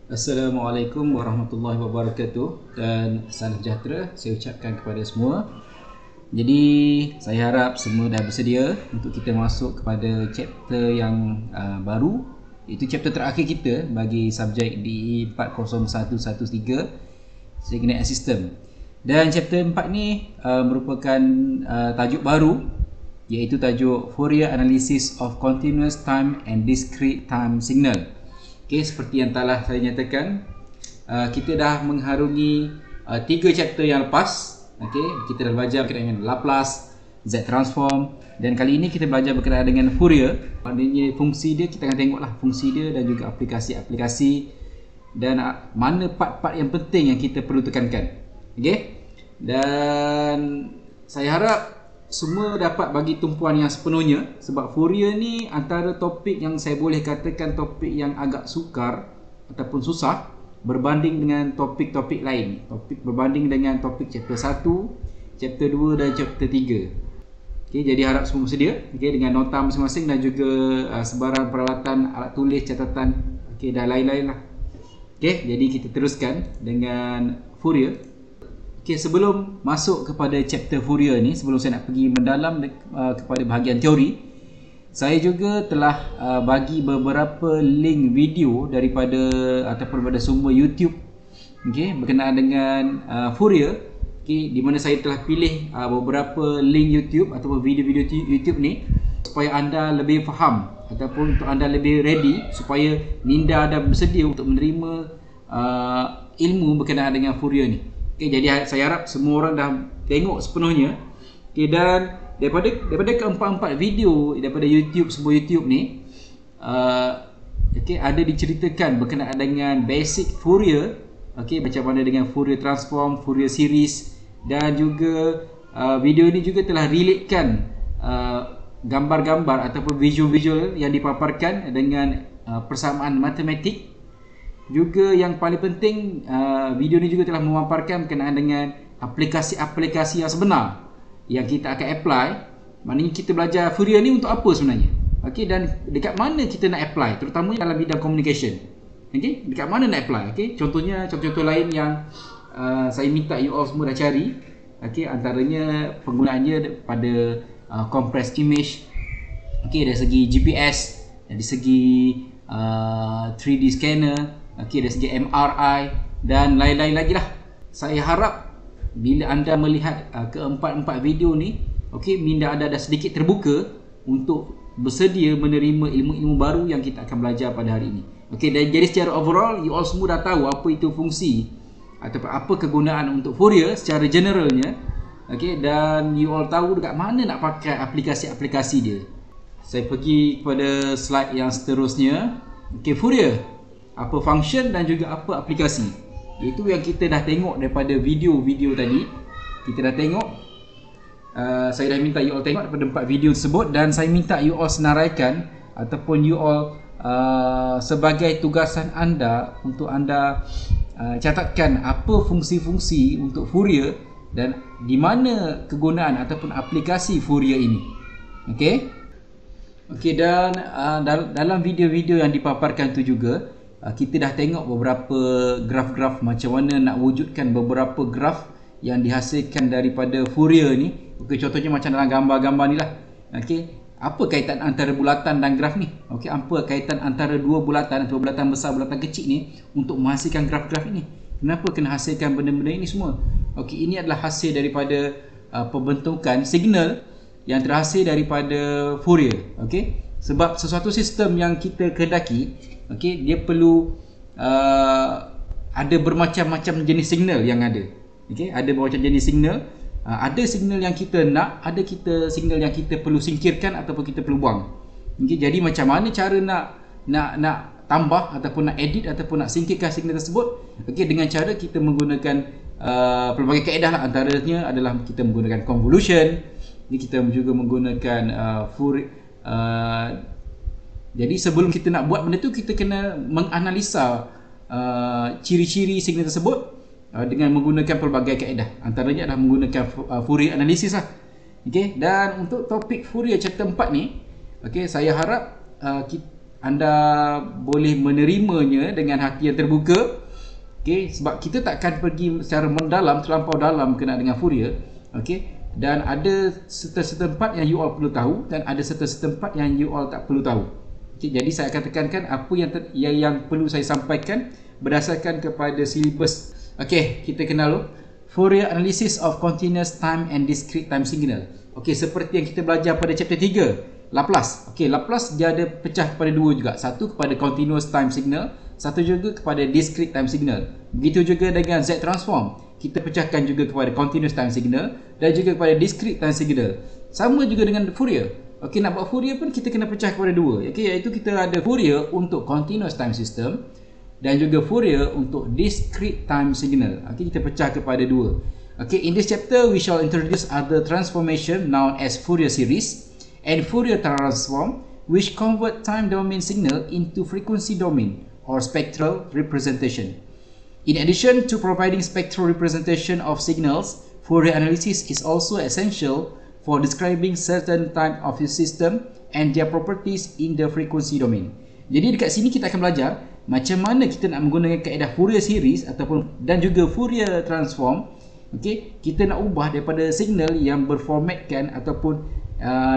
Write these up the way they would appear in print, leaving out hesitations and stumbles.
Assalamualaikum warahmatullahi wabarakatuh dan salam sejahtera saya ucapkan kepada semua. Jadi saya harap semua dah bersedia untuk kita masuk kepada chapter yang baru, iaitu chapter terakhir kita bagi subjek DE 40113 Signet System. Dan chapter 4 ni merupakan tajuk baru, iaitu tajuk Fourier Analysis of Continuous Time and Discrete Time Signal. Okay, seperti yang telah saya nyatakan, kita dah mengharungi 3 chapter yang lepas. Okay, kita dah belajar berkenaan dengan Laplace, Z transform, dan kali ini kita belajar berkenaan dengan Fourier. Maknanya fungsi dia, kita akan tengoklah fungsi dia dan juga aplikasi-aplikasi dan mana part-part yang penting yang kita perlu tekankan. Okay, dan saya harap semua dapat bagi tumpuan yang sepenuhnya, sebab Fourier ni antara topik yang saya boleh katakan topik yang agak sukar ataupun susah berbanding dengan topik-topik lain. Berbanding dengan topik chapter 1, chapter 2 dan chapter 3. Okay, jadi harap semua bersedia, okay, dengan nota masing-masing dan juga sebarang peralatan, alat tulis, catatan, okay, dan lain-lain lah. Okay, jadi kita teruskan dengan Fourier. Okay, sebelum masuk kepada chapter Fourier ni, sebelum saya nak pergi mendalam kepada bahagian teori, saya juga telah bagi beberapa link video daripada ataupun daripada sumber YouTube, okay, berkenaan dengan Fourier, okay, di mana saya telah pilih beberapa link YouTube ataupun video-video YouTube ni supaya anda lebih faham ataupun untuk anda lebih ready, supaya minda anda bersedia untuk menerima ilmu berkenaan dengan Fourier ni. Okay, jadi saya harap semua orang dah tengok sepenuhnya. Okay, dan daripada keempat-empat video daripada YouTube, sebuah YouTube ni, okay, ada diceritakan berkenaan dengan basic Fourier, okay, macam mana dengan Fourier transform, Fourier series, dan juga video ni juga telah relatekan gambar-gambar ataupun visual-visual yang dipaparkan dengan persamaan matematik. Juga yang paling penting, video ni juga telah memaparkan berkenaan dengan aplikasi-aplikasi yang sebenar yang kita akan apply. Maknanya kita belajar Fourier ni untuk apa sebenarnya, okay, dan dekat mana kita nak apply, terutamanya dalam bidang communication. Okay, dekat mana nak apply, okay. Contohnya, contoh-contoh lain yang saya minta you all semua dah cari, okay, antaranya penggunaannya pada compressed image, okay, dari segi GPS, dari segi 3D scanner, okay, dari segi MRI dan lain-lain lagi lah. Saya harap bila anda melihat keempat-empat video ni, okay, minda anda dah sedikit terbuka untuk bersedia menerima ilmu-ilmu baru yang kita akan belajar pada hari ini. Okay, dan jadi secara overall, you all semua dah tahu apa itu fungsi ataupun apa kegunaan untuk Fourier secara generalnya, okay, dan you all tahu dekat mana nak pakai aplikasi-aplikasi dia. Saya pergi kepada slide yang seterusnya. Okay, Fourier, apa function dan juga apa aplikasi. Itu yang kita dah tengok daripada video-video tadi. Kita dah tengok. Saya dah minta you all tengok daripada 4 video tersebut, dan saya minta you all senaraikan ataupun you all sebagai tugasan anda untuk anda catatkan apa fungsi-fungsi untuk Fourier dan di mana kegunaan ataupun aplikasi Fourier ini. Okey. Okey, dan dalam video-video yang dipaparkan tu juga kita dah tengok beberapa graf-graf macam mana nak wujudkan beberapa graf yang dihasilkan daripada Fourier ni. Okey, contohnya macam dalam gambar-gambar ni lah. Okey, apa kaitan antara bulatan dan graf ni? Okey, apa kaitan antara dua bulatan atau bulatan besar, bulatan kecil ni untuk menghasilkan graf-graf ini? Kenapa kena hasilkan benda-benda ini semua? Okey, ini adalah hasil daripada pembentukan signal yang terhasil daripada Fourier. Okey, sebab sesuatu sistem yang kita kehendaki, okey, dia perlu ada bermacam-macam jenis signal yang ada. Okey, ada bermacam jenis signal. Ada signal yang kita nak, ada signal yang kita perlu singkirkan ataupun kita perlu buang. Okey, jadi macam mana cara nak tambah ataupun nak edit ataupun nak singkirkan signal tersebut? Okey, dengan cara kita menggunakan pelbagai kaedah lah. Antaranya adalah kita menggunakan convolution. Kita juga menggunakan Fourier. Jadi sebelum kita nak buat benda tu, kita kena menganalisa ciri-ciri signal tersebut dengan menggunakan pelbagai kaedah. Antaranya adalah menggunakan Fourier analysis lah. Okay, dan untuk topik Fourier chapter 4 ni, okay, saya harap anda boleh menerimanya dengan hati yang terbuka. Okey, sebab kita takkan pergi secara mendalam, terlampau dalam berkenaan dengan Fourier. Okey, dan ada serta-serta tempat yang you all perlu tahu dan ada serta-serta tempat yang you all tak perlu tahu. Okey, jadi saya akan tekankan apa yang perlu saya sampaikan berdasarkan kepada silibus. Okey, kita kenal dulu Fourier Analysis of Continuous Time and Discrete Time Signal. Okey, seperti yang kita belajar pada chapter 3, Laplace. Okey, Laplace dia ada pecah kepada dua juga. Satu kepada continuous time signal, satu juga kepada discrete time signal. Begitu juga dengan Z transform. Kita pecahkan juga kepada continuous time signal dan juga kepada discrete time signal. Sama juga dengan Fourier. Okey, nak buat Fourier pun kita kena pecah kepada dua. Okey, iaitu kita ada Fourier untuk continuous time system dan juga Fourier untuk discrete time signal. Okey, kita pecah kepada dua. Okay, in this chapter we shall introduce other transformation known as Fourier series and Fourier transform, which convert time domain signal into frequency domain or spectral representation. In addition to providing spectral representation of signals, Fourier analysis is also essential for describing certain type of the system and their properties in the frequency domain. Jadi dekat sini kita akan belajar macam mana kita nak menggunakan kaedah Fourier series ataupun dan juga Fourier transform. Okey, kita nak ubah daripada signal yang berformatkan ataupun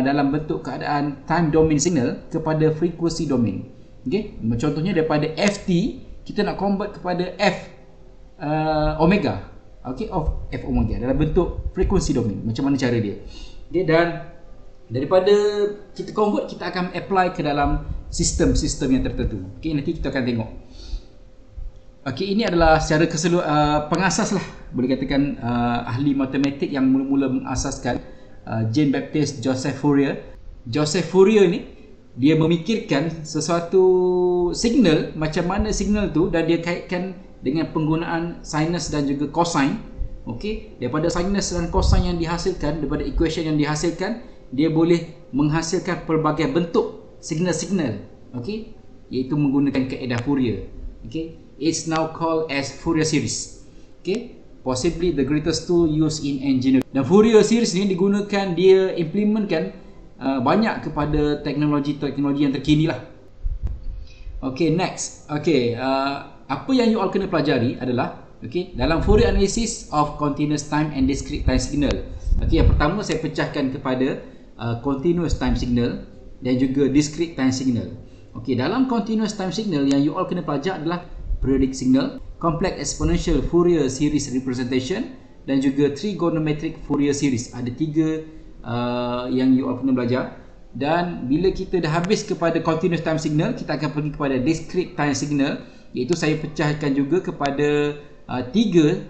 dalam bentuk keadaan time domain signal kepada frequency domain. Okey, contohnya daripada ft kita nak convert kepada f omega. Okey, of f omega dalam bentuk frequency domain. Macam mana cara dia? Okey, dan daripada kita convert, kita akan apply ke dalam sistem-sistem yang tertentu. Okey, nanti kita akan tengok. Okey, ini adalah secara keseluruhan pengasas lah, boleh katakan ahli matematik yang mula-mula mengasaskan Jean-Baptiste Joseph Fourier. Joseph Fourier ni dia memikirkan sesuatu signal, macam mana signal tu, dan dia kaitkan dengan penggunaan sinus dan juga cosine. Okey, daripada sinus dan cosine yang dihasilkan, daripada equation yang dihasilkan, dia boleh menghasilkan pelbagai bentuk signal-signal. Okey, iaitu menggunakan kaedah Fourier. Okey, it's now called as Fourier series. Okay, possibly the greatest tool used in engineering. Dan Fourier series ni digunakan, dia implementkan banyak kepada teknologi-teknologi yang terkini lah. Okay, next. Okay, apa yang you all kena pelajari adalah, okay, dalam Fourier analysis of continuous time and discrete time signal. Okay, yang pertama saya pecahkan kepada continuous time signal dan juga discrete time signal. Okay, dalam continuous time signal yang you all kena pelajari adalah periodic signal, complex exponential Fourier series representation dan juga trigonometric Fourier series. Ada tiga yang you all kena belajar. Dan bila kita dah habis kepada continuous time signal, kita akan pergi kepada discrete time signal, iaitu saya pecahkan juga kepada tiga,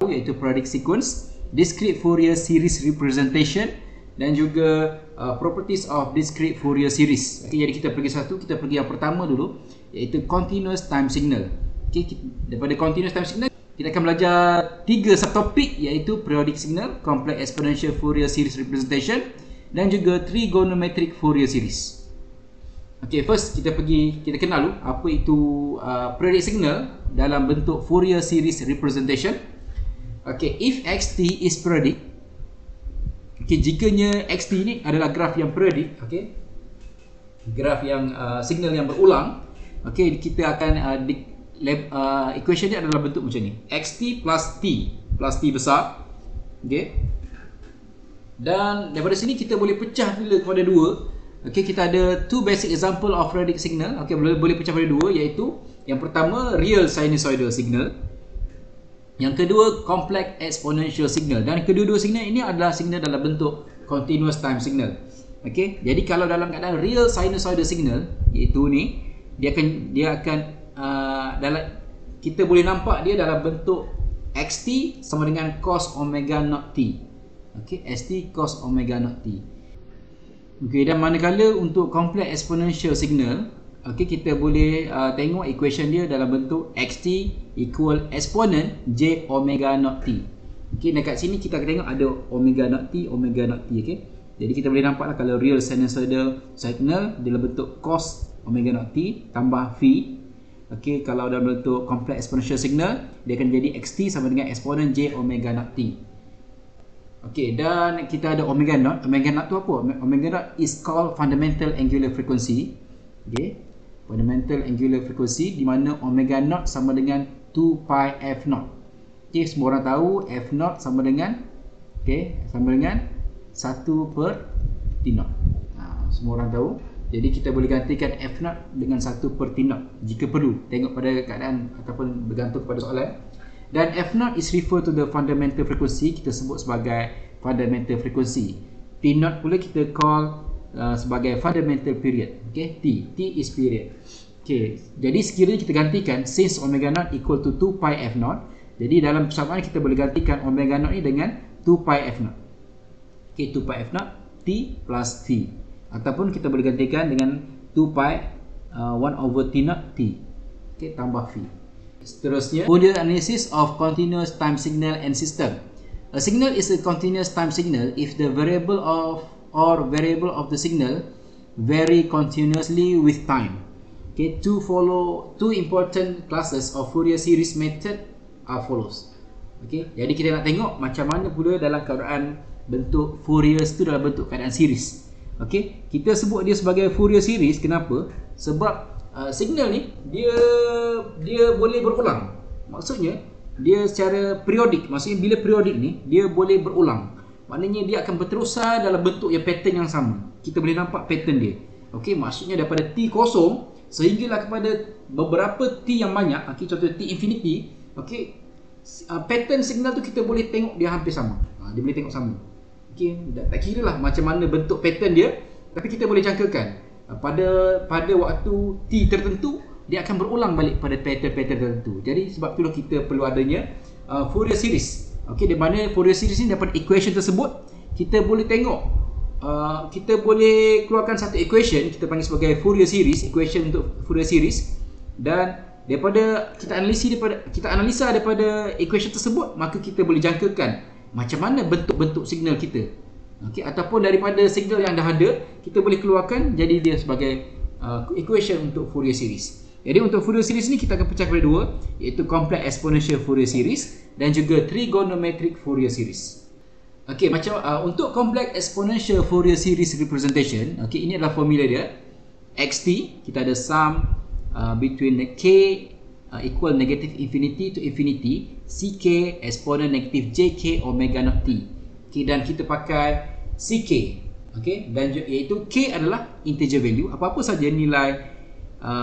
iaitu periodic sequence, discrete Fourier series representation dan juga properties of discrete Fourier series. Okay, jadi kita pergi satu, kita pergi yang pertama dulu, iaitu continuous time signal. Okay, daripada continuous time signal kita akan belajar tiga subtopik, iaitu periodic signal, complex exponential Fourier series representation dan juga trigonometric Fourier series. Okay, first kita kenal dulu apa itu periodic signal dalam bentuk Fourier series representation. Okay, if xt is periodic, okay, jikanya xt ni adalah graf yang periodik, okay, graf yang signal yang berulang, okay, kita akan equation dia adalah bentuk macam ni, xt plus t besar, okay. Dan daripada sini kita boleh pecah pula kepada dua. Okay, kita ada two basic example of periodic signal. Okay, boleh pecah pada dua, iaitu yang pertama real sinusoidal signal, yang kedua complex exponential signal. Dan kedua-dua signal ini adalah signal dalam bentuk continuous time signal. Okay, jadi kalau dalam keadaan real sinusoidal signal, iaitu ni, dia akan dalam, kita boleh nampak dia dalam bentuk xt sama dengan cos omega naught t. Okay, st cos omega naught t. Okay, dan manakala untuk complex exponential signal, okay, kita boleh tengok equation dia dalam bentuk xt equal exponent j omega naught t. Okay, dekat sini kita akan tengok ada omega naught t, okay. Jadi kita boleh nampak lah, kalau real sinusoidal signal dalam bentuk cos omega naught t tambah v. Okay, kalau dalam bentuk complex exponential signal, dia akan jadi xt sama dengan exponent j omega naught t. Okay, dan kita ada omega naught. Omega naught tu apa? Omega naught is called fundamental angular frequency. Okay, fundamental angular frequency di mana omega naught sama dengan 2 pi f naught. Okay, semua orang tahu f naught sama dengan sama dengan 1 per t naught. Semua orang tahu. Jadi kita boleh gantikan f naught dengan 1 per t naught jika perlu, tengok pada keadaan ataupun bergantung kepada soalan. Dan f naught is refer to the fundamental frequency, kita sebut sebagai fundamental frequency. T naught pula kita call sebagai fundamental period. Okay, T is period. Okay, jadi sekiranya kita gantikan since omega naught equal to 2 pi f naught, jadi dalam persamaan kita boleh gantikan omega naught ni dengan 2 pi f naught. Okay, 2 pi f naught T plus V, ataupun kita boleh gantikan dengan 2 pi 1 over T naught T. Okay, tambah V. Seterusnya, Fourier analysis of continuous time signal and system. A signal is a continuous time signal if the variable of the signal vary continuously with time. Okay, two important classes of Fourier series method are follows. Okay, jadi kita nak tengok macam mana pula dalam keadaan bentuk Fourier itu dalam bentuk keadaan series. Okay, kita sebut dia sebagai Fourier series. Kenapa? Sebab signal ni dia boleh berulang. Maksudnya dia secara periodik. Maksudnya bila periodik ni dia boleh berulang. Maknanya dia akan berterusan dalam bentuk yang pattern yang sama. Kita boleh nampak pattern dia. Okey, maksudnya daripada t kosong sehinggalah kepada beberapa t yang banyak. Okey, contoh t infinity. Okey, pattern signal tu kita boleh tengok dia hampir sama. Dia boleh tengok sama. Okey, tak kira lah macam mana bentuk pattern dia, tapi kita boleh jangkakan pada waktu t tertentu dia akan berulang balik pada pattern-pattern tertentu. Jadi sebab itulah kita perlu adanya Fourier series. Okey, di mana Fourier series ni daripada equation tersebut kita boleh tengok, kita boleh keluarkan satu equation kita panggil sebagai Fourier series, equation untuk Fourier series, dan daripada kita analisa daripada equation tersebut, maka kita boleh jangkakan macam mana bentuk-bentuk signal kita. Okey, ataupun daripada signal yang dah ada kita boleh keluarkan jadi dia sebagai equation untuk Fourier series. Jadi untuk Fourier series ni kita akan pecah kepada dua, iaitu complex exponential Fourier series dan juga trigonometric Fourier series. Okey, macam untuk complex exponential Fourier series representation, okey, ini adalah formula dia. Xt, kita ada sum between the k equal negative infinity to infinity ck exponent negative jk omega naught t. Okey, dan kita pakai ck, okey, dan iaitu k adalah integer value, apa-apa saja nilai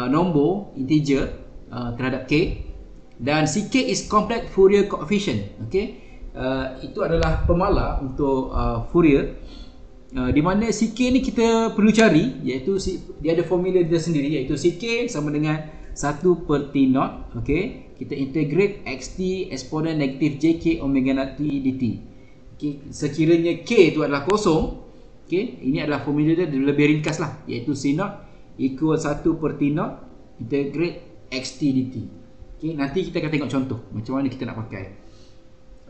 nombor integer terhadap k, dan ck is complex Fourier coefficient. Okey, itu adalah pemala untuk Fourier, di mana ck ni kita perlu cari, iaitu dia ada formula dia sendiri, iaitu ck sama dengan 1 per t naught. Okey, kita integrate xt exponent negative jk omega naught t dt. Okey, sekiranya k itu adalah kosong, okey, ini adalah formula dia lebih ringkas lah, iaitu c naught equal 1 per t naught integrate xt dt. Okay, nanti kita akan tengok contoh macam mana kita nak pakai.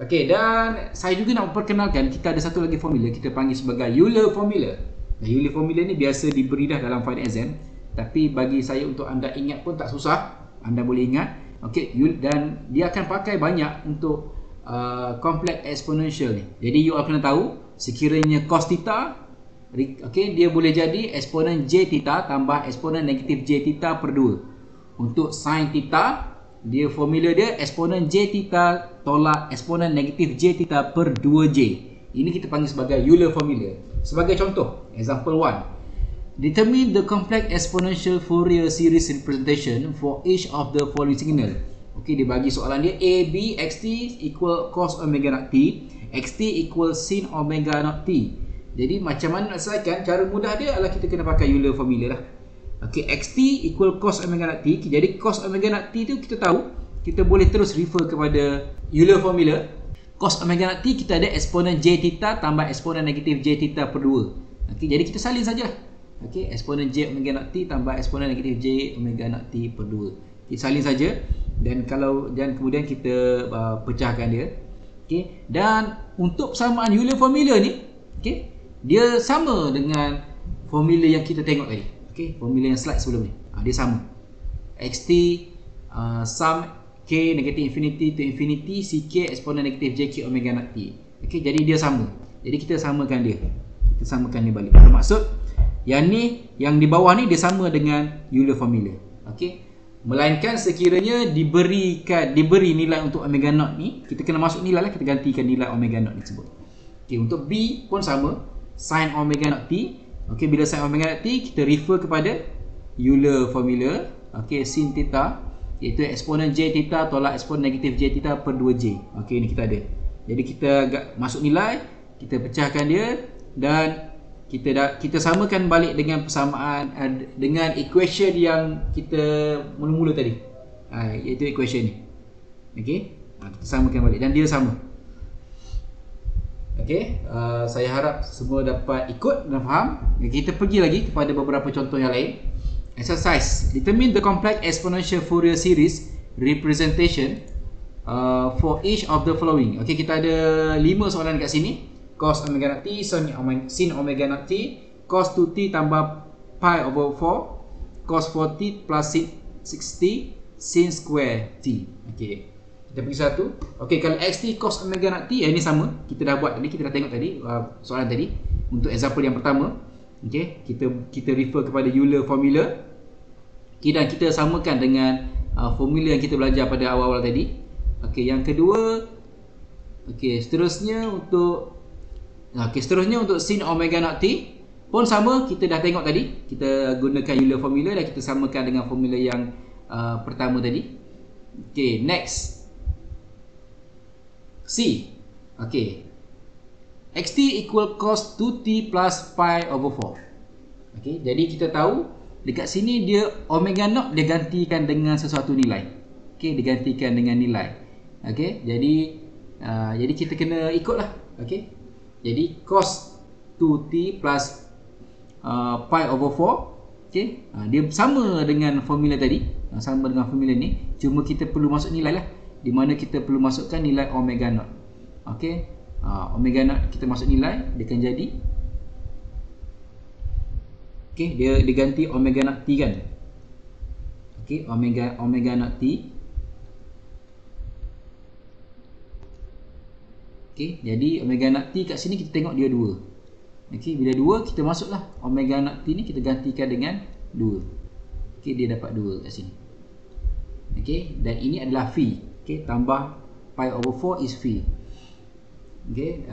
Okey, dan saya juga nak memperkenalkan kita ada satu lagi formula kita panggil sebagai Euler formula. Nah, Euler formula ni biasa diberi dah dalam final exam, tapi bagi saya untuk anda ingat pun tak susah, anda boleh ingat. Okey, dan dia akan pakai banyak untuk complex exponential ni. Jadi you all kena tahu sekiranya cos theta, okey, dia boleh jadi eksponen j theta tambah eksponen negatif j theta per 2. Untuk sin theta, dia formula dia eksponen j theta tolak eksponen negatif j theta per 2j. Ini kita panggil sebagai Euler formula. Sebagai contoh, example 1. Determine the complex exponential Fourier series representation for each of the following signal. Okey, dia bagi soalan dia a, b, xt equal cos omega naught t, xt equal sin omega naught t. Jadi macam mana nak selesaikan? Cara mudah dia adalah kita kena pakai Euler formula lah. Okey, xt equal cos omega naught t. Jadi cos omega naught t tu kita tahu, kita boleh terus refer kepada Euler formula. Cos omega naught t kita ada eksponen j theta tambah eksponen negatif j theta per 2. Okey, jadi kita salin sajalah. Okey, eksponen j omega naught t tambah eksponen negatif j omega naught t per 2. Kita salin saja, dan kemudian kita pecahkan dia. Okey, dan untuk persamaan Euler formula ni, okey, dia sama dengan formula yang kita tengok tadi. Okey, formula yang slide sebelum ni. Dia sama. Xt sum k negative infinity to infinity ck eksponen negatif jk omega naught t. Okey, jadi dia sama. Jadi kita samakan dia. Kita samakan dia balik. Bermaksud Yang ni, yang di bawah ni dia sama dengan Euler formula. Okey. Melainkan sekiranya diberi nilai untuk omega naught ni, kita kena masuk nilai lah, kita gantikan nilai omega naught tersebut. Okey, untuk B pun sama, sin omega naught T. Okey, bila sin omega naught T, kita refer kepada Euler formula. Okey, sin theta iaitu eksponen J theta tolak eksponen negatif J theta per 2J. Okey, ni kita ada. Jadi kita masuk nilai, kita pecahkan dia dan kita samakan balik dengan persamaan dengan equation yang kita mula-mula tadi. Iaitu equation ni. Okey, kita samakan balik dan dia sama. Okey, saya harap semua dapat ikut dan faham. Kita pergi lagi kepada beberapa contoh yang lain. Exercise. Determine the complex exponential Fourier series representation for each of the following. Okey, kita ada 5 soalan dekat sini. Cos omega naught T, sin omega naught T, cos 2T tambah pi over 4, cos 4T plus sin 60, sin square T. Okey, kita pergi satu. Okey, kalau XT cos omega naught T, ini sama. Kita dah buat tadi, kita dah tengok tadi soalan tadi. Untuk example yang pertama, okey, kita refer kepada Euler formula. Okay, dan kita samakan dengan formula yang kita belajar pada awal-awal tadi. Okey, yang kedua, okey, seterusnya untuk sin omega naught T pun sama, kita dah tengok tadi. Kita gunakan Euler formula dan kita samakan dengan formula yang pertama tadi. Okey, next. C. Okey. XT equal cos 2T plus pi over 4. Okey, jadi kita tahu dekat sini dia omega naught dia gantikan dengan sesuatu nilai. Okey, digantikan dengan nilai. Okey, jadi kita kena ikutlah. Okey. Jadi cos 2T plus pi over 4, okay, dia sama dengan formula tadi, sama dengan formula ni, cuma kita perlu masuk nilai lah, di mana kita perlu masukkan nilai omega naught. Okay, omega naught kita masuk nilai, dia akan jadi, okay, dia diganti omega naught T kan. Okay, omega naught T. Okey, jadi omega naught T kat sini kita tengok dia 2. Okey, bila 2 kita masuklah omega naught T ni kita gantikan dengan 2. Okey, dia dapat 2 kat sini. Okey, dan ini adalah phi. Okey, tambah pi over 4 is phi. Okey,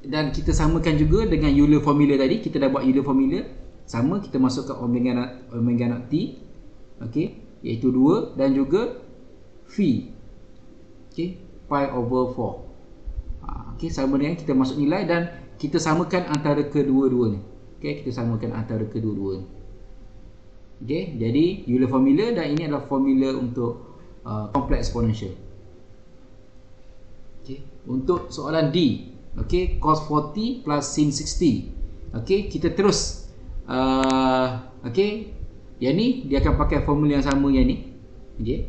dan kita samakan juga dengan Euler formula tadi. Kita dah buat Euler formula. Sama, kita masukkan omega naught T. Okey, iaitu 2 dan juga phi. Okey, pi over 4. Okey, sama dengan kita masuk nilai dan kita samakan antara kedua-dua ni. Okey, kita samakan antara kedua-dua ni. Okey, jadi Euler formula dan ini adalah formula untuk complex exponential. Okey, untuk soalan D, okey, cos 40 plus sin 60. Okey, kita terus okey, yang ni dia akan pakai formula yang sama yang ni. Okey,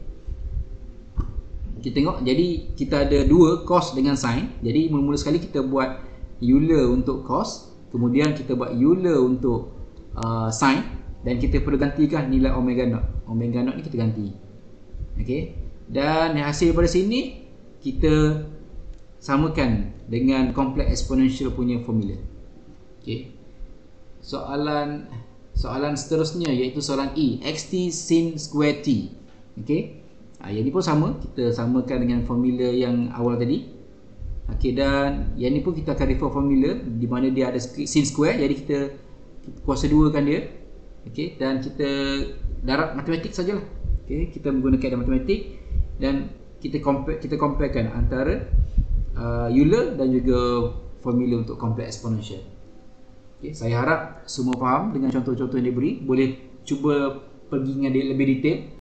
kita tengok, jadi kita ada 2 cos dengan sin. Jadi mula-mula sekali kita buat Euler untuk cos, kemudian kita buat Euler untuk sin, dan kita perlu gantikan nilai omega naught. Omega naught ni kita ganti. Okey, dan hasil daripada sini kita samakan dengan complex exponential punya formula. Okey, soalan seterusnya iaitu soalan E, xt sin square t. Okey, yang ni pun sama, kita samakan dengan formula yang awal tadi. Okey, dan yang ni pun kita akan refer formula di mana dia ada sin square, jadi kita kuasa 2 kan dia. Okey, dan kita darab matematik sajalah. Okey, kita menggunakan darab matematik dan kita comparekan antara Euler dan juga formula untuk complex exponential. Okey, saya harap semua faham dengan contoh-contoh yang diberi. Boleh cuba pergi dengan dia lebih detail.